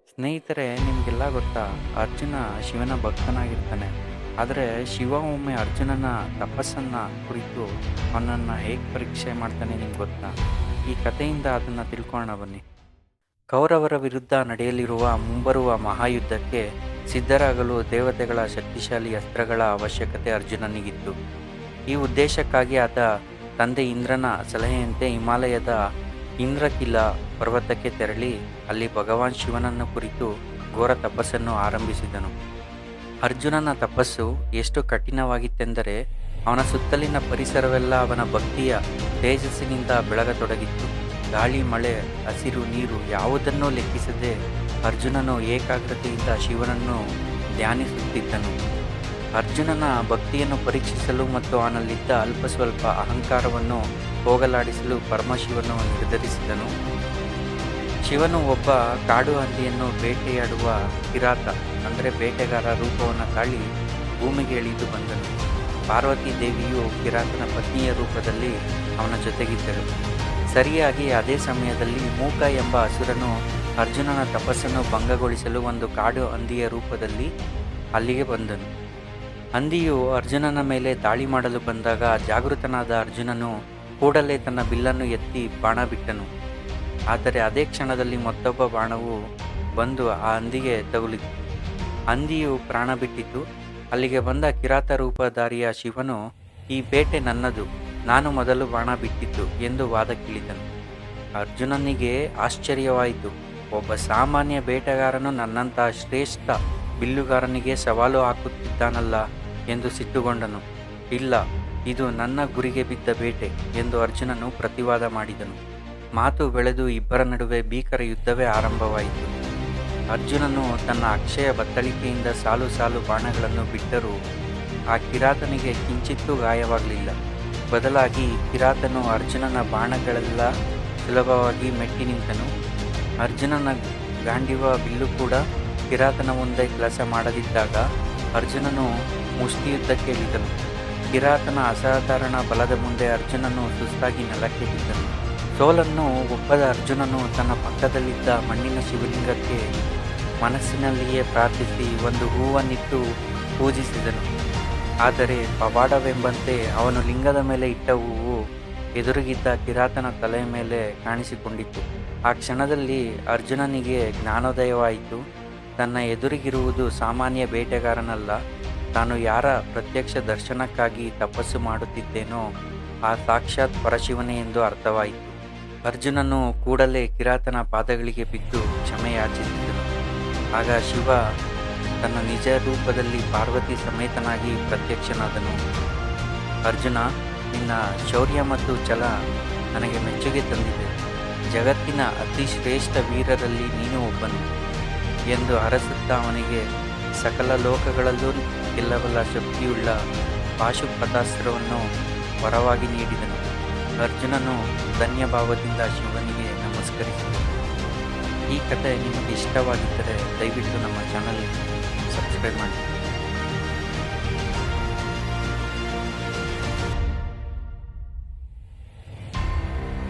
ಸ್ನೇಹಿತರೆ, ನಿಮಗೆಲ್ಲ ಗೊತ್ತಾ? ಅರ್ಜುನ ಶಿವನ ಭಕ್ತನಾಗಿರ್ತಾನೆ. ಆದರೆ ಶಿವ ಒಮ್ಮೆ ಅರ್ಜುನನ ತಪಸ್ಸನ್ನು ಕುರಿತು ಅವನನ್ನು ಹೇಗೆ ಪರೀಕ್ಷೆ ಮಾಡ್ತಾನೆ ನಿಮ್ಗೆ ಗೊತ್ತಾ? ಈ ಕಥೆಯಿಂದ ಅದನ್ನು ತಿಳ್ಕೊಳ್ಳೋಣ ಬನ್ನಿ. ಕೌರವರ ವಿರುದ್ಧ ನಡೆಯಲಿರುವ ಮುಂಬರುವ ಮಹಾಯುದ್ಧಕ್ಕೆ ಸಿದ್ಧರಾಗಲು ದೇವತೆಗಳ ಶಕ್ತಿಶಾಲಿ ಅಸ್ತ್ರಗಳ ಅವಶ್ಯಕತೆ ಅರ್ಜುನನಿಗಿತ್ತು. ಈ ಉದ್ದೇಶಕ್ಕಾಗಿ ಆತ ತಂದೆ ಇಂದ್ರನ ಸಲಹೆಯಂತೆ ಹಿಮಾಲಯದ ಇಂದ್ರಕಿಲ ಪರ್ವತಕ್ಕೆ ತೆರಳಿ ಅಲ್ಲಿ ಭಗವಾನ್ ಶಿವನನ್ನು ಕುರಿತು ಘೋರ ತಪಸ್ಸನ್ನು ಆರಂಭಿಸಿದನು. ಅರ್ಜುನನ ತಪಸ್ಸು ಎಷ್ಟು ಕಠಿಣವಾಗಿತ್ತೆಂದರೆ ಅವನ ಸುತ್ತಲಿನ ಪರಿಸರವೆಲ್ಲ ಅವನ ಭಕ್ತಿಯ ತೇಜಸ್ಸಿನಿಂದ ಬೆಳಗತೊಡಗಿತ್ತು. ಗಾಳಿ, ಮಳೆ, ಹಸಿರು, ನೀರು ಯಾವುದನ್ನೂ ಲೆಕ್ಕಿಸದೆ ಅರ್ಜುನನು ಏಕಾಗ್ರತೆಯಿಂದ ಶಿವನನ್ನು ಧ್ಯಾನಿಸುತ್ತಿದ್ದನು. ಅರ್ಜುನನ ಭಕ್ತಿಯನ್ನು ಪರೀಕ್ಷಿಸಲು ಮತ್ತು ಅವನಲ್ಲಿದ್ದ ಅಲ್ಪ ಸ್ವಲ್ಪ ಅಹಂಕಾರವನ್ನು ಹೋಗಲಾಡಿಸಲು ಪರಮಶಿವನು ನಿರ್ಧರಿಸಿದನು. ಶಿವನು ಒಬ್ಬ ಕಾಡು ಹಂದಿಯನ್ನು ಬೇಟೆಯಾಡುವ ಕಿರಾತ ಅಂದರೆ ಬೇಟೆಗಾರ ರೂಪವನ್ನು ತಾಳಿ ಭೂಮಿಗೆ ಇಳಿದು ಬಂದನು. ಪಾರ್ವತಿ ದೇವಿಯು ಕಿರಾತನ ಪತ್ನಿಯ ರೂಪದಲ್ಲಿ ಅವನ ಜೊತೆಗಿದ್ದಳು. ಸರಿಯಾಗಿ ಅದೇ ಸಮಯದಲ್ಲಿ ಮೂಕ ಎಂಬ ಅಸುರನು ಅರ್ಜುನನ ತಪಸ್ಸನ್ನು ಭಂಗಗೊಳಿಸಲು ಒಂದು ಕಾಡು ಹಂದಿಯ ರೂಪದಲ್ಲಿ ಅಲ್ಲಿಗೆ ಬಂದನು. ಹಂದಿಯು ಅರ್ಜುನನ ಮೇಲೆ ದಾಳಿ ಮಾಡಲು ಬಂದಾಗ ಜಾಗೃತನಾದ ಅರ್ಜುನನು ಕೂಡಲೇ ತನ್ನ ಬಿಲ್ಲನ್ನು ಎತ್ತಿ ಬಾಣ ಬಿಟ್ಟನು. ಆದರೆ ಅದೇ ಕ್ಷಣದಲ್ಲಿ ಮತ್ತೊಬ್ಬ ಬಾಣವು ಬಂದು ಆ ಹಂದಿಗೆ ತಗುಲಿತು. ಹಂದಿಯು ಪ್ರಾಣ ಬಿಟ್ಟಿತು. ಅಲ್ಲಿಗೆ ಬಂದ ಕಿರಾತ ರೂಪಧಾರಿಯ ಶಿವನು, ಈ ಬೇಟೆ ನನ್ನದು, ನಾನು ಮೊದಲು ಬಾಣ ಬಿಟ್ಟಿದ್ದು ಎಂದು ವಾದಕ್ಕಿಳಿದನು. ಅರ್ಜುನನಿಗೆ ಆಶ್ಚರ್ಯವಾಯಿತು. ಒಬ್ಬ ಸಾಮಾನ್ಯ ಬೇಟೆಗಾರನು ನನ್ನಂತಹ ಶ್ರೇಷ್ಠ ಬಿಲ್ಲುಗಾರನಿಗೆ ಸವಾಲು ಹಾಕುತ್ತಿದ್ದಾನಲ್ಲ ಎಂದು ಸಿಟ್ಟುಗೊಂಡನು. ಇಲ್ಲ, ಇದು ನನ್ನ ಗುರಿಗೆ ಬಿದ್ದ ಬೇಟೆ ಎಂದು ಅರ್ಜುನನು ಪ್ರತಿವಾದ ಮಾಡಿದನು. ಮಾತು ಬೆಳೆದು ಇಬ್ಬರ ನಡುವೆ ಭೀಕರ ಯುದ್ಧವೇ ಆರಂಭವಾಯಿತು. ಅರ್ಜುನನು ತನ್ನ ಅಕ್ಷಯ ಬತ್ತಳಿಕೆಯಿಂದ ಸಾಲು ಸಾಲು ಬಾಣಗಳನ್ನು ಬಿಟ್ಟರೂ ಆ ಕಿರಾತನಿಗೆ ಕಿಂಚಿತ್ತೂ ಗಾಯವಾಗಲಿಲ್ಲ. ಬದಲಾಗಿ ಕಿರಾತನು ಅರ್ಜುನನ ಬಾಣಗಳೆಲ್ಲ ಸುಲಭವಾಗಿ ಮೆಟ್ಟಿ ನಿಂತನು. ಅರ್ಜುನನ ಗಾಂಡಿವ ಬಿಲ್ಲು ಕೂಡ ಕಿರಾತನ ಮುಂದೆ ಕೆಲಸ ಮಾಡದಿದ್ದಾಗ ಅರ್ಜುನನು ಮುಷ್ಟಿಯುದ್ಧಕ್ಕೆ ಇಳಿದನು. ಕಿರಾತನ ಅಸಾಧಾರಣ ಬಲದ ಮುಂದೆ ಅರ್ಜುನನು ಸುಸ್ತಾಗಿ ನೆಲಕ್ಕೆ ಬಿದ್ದನು. ಸೋಲನ್ನು ಒಪ್ಪದ ಅರ್ಜುನನು ತನ್ನ ಪಕ್ಕದಲ್ಲಿದ್ದ ಮಣ್ಣಿನ ಶಿವಲಿಂಗಕ್ಕೆ ಮನಸ್ಸಿನಲ್ಲಿಯೇ ಪ್ರಾರ್ಥಿಸಿ ಒಂದು ಹೂವನ್ನಿಟ್ಟು ಪೂಜಿಸಿದನು. ಆದರೆ ಪವಾಡವೆಂಬಂತೆ ಅವನು ಲಿಂಗದ ಮೇಲೆ ಇಟ್ಟ ಹೂವು ಎದುರಿಗಿದ್ದ ಕಿರಾತನ ತಲೆಯ ಮೇಲೆ ಕಾಣಿಸಿಕೊಂಡಿತು. ಆ ಕ್ಷಣದಲ್ಲಿ ಅರ್ಜುನನಿಗೆ ಜ್ಞಾನೋದಯವಾಯಿತು. ತನ್ನ ಎದುರಿಗಿರುವುದು ಸಾಮಾನ್ಯ ಬೇಟೆಗಾರನಲ್ಲ, ತಾನು ಯಾರ ಪ್ರತ್ಯಕ್ಷ ದರ್ಶನಕ್ಕಾಗಿ ತಪಸ್ಸು ಮಾಡುತ್ತಿದ್ದೇನೋ ಆ ಸಾಕ್ಷಾತ್ ಪರಶಿವನೇ ಎಂದು ಅರ್ಥವಾಯಿತು. ಅರ್ಜುನನು ಕೂಡಲೇ ಕಿರಾತನ ಪಾದಗಳಿಗೆ ಬಿದ್ದು ಕ್ಷಮೆಯಾಚಿಸಿದನು. ಆಗ ಶಿವ ತನ್ನ ನಿಜ ರೂಪದಲ್ಲಿ ಪಾರ್ವತಿ ಸಮೇತನಾಗಿ ಪ್ರತ್ಯಕ್ಷನಾದನು. ಅರ್ಜುನ, ನಿನ್ನ ಶೌರ್ಯ ಮತ್ತು ಛಲ ನನಗೆ ಮೆಚ್ಚುಗೆ ತಂದಿದೆ. ಜಗತ್ತಿನ ಅತಿ ಶ್ರೇಷ್ಠ ವೀರರಲ್ಲಿ ನೀನು ಒಬ್ಬನು ಎಂದು ಹರಸುತ್ತಾ ಅವನಿಗೆ ಸಕಲ ಲೋಕಗಳಲ್ಲೂ ಗೆಲ್ಲಬಲ್ಲ ಶಕ್ತಿಯುಳ್ಳ ಪಾಶುಪತಾಸ್ತ್ರವನ್ನು ವರವಾಗಿ ನೀಡಿದನು. ಅರ್ಜುನನು ಧನ್ಯಭಾವದಿಂದ ಶಿವನಿಗೆ ನಮಸ್ಕರಿಸಿದನು. ಈ ಕಥೆ ನಿಮಗೆ ಇಷ್ಟವಾಗಿದ್ದರೆ ದಯವಿಟ್ಟು ನಮ್ಮ ಚಾನಲ್ಗೆ ಸಬ್ಸ್ಕ್ರೈಬ್ ಮಾಡಿ.